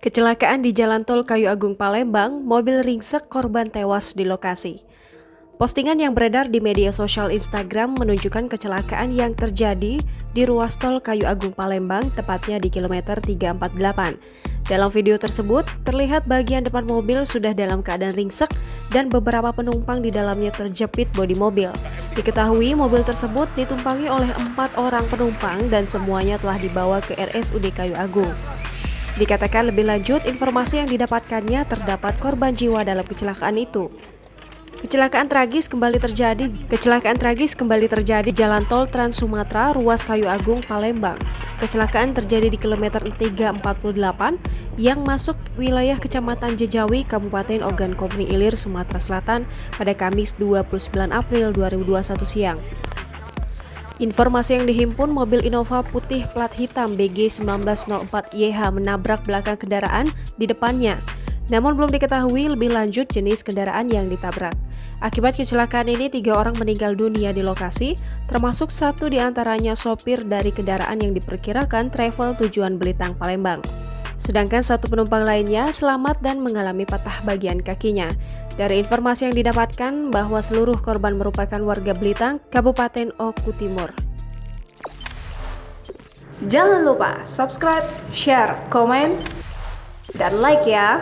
Kecelakaan di Jalan Tol Kayu Agung Palembang, mobil ringsek, korban tewas di lokasi. Postingan yang beredar di media sosial Instagram menunjukkan kecelakaan yang terjadi di ruas tol Kayu Agung Palembang, tepatnya di kilometer 348. Dalam video tersebut, terlihat bagian depan mobil sudah dalam keadaan ringsek dan beberapa penumpang di dalamnya terjepit bodi mobil. Diketahui mobil tersebut ditumpangi oleh 4 orang penumpang dan semuanya telah dibawa ke RSUD Kayu Agung. Dikatakan lebih lanjut, informasi yang didapatkannya terdapat korban jiwa dalam kecelakaan itu. Kecelakaan tragis kembali terjadi Jalan Tol Trans Sumatera, ruas Kayu Agung, Palembang. Kecelakaan terjadi di kilometer 348 yang masuk wilayah Kecamatan Jejawi, Kabupaten Ogan Komering Ilir, Sumatera Selatan pada Kamis 29 April 2021 siang. Informasi yang dihimpun, mobil Innova putih plat hitam BG 1904YH menabrak belakang kendaraan di depannya. Namun belum diketahui lebih lanjut jenis kendaraan yang ditabrak. Akibat kecelakaan ini, 3 orang meninggal dunia di lokasi, termasuk 1 diantaranya sopir dari kendaraan yang diperkirakan travel tujuan Belitang, Palembang. Sedangkan 1 penumpang lainnya selamat dan mengalami patah bagian kakinya. Dari informasi yang didapatkan bahwa seluruh korban merupakan warga Belitang, Kabupaten Oku Timur. Jangan lupa subscribe, share, komen, dan like ya!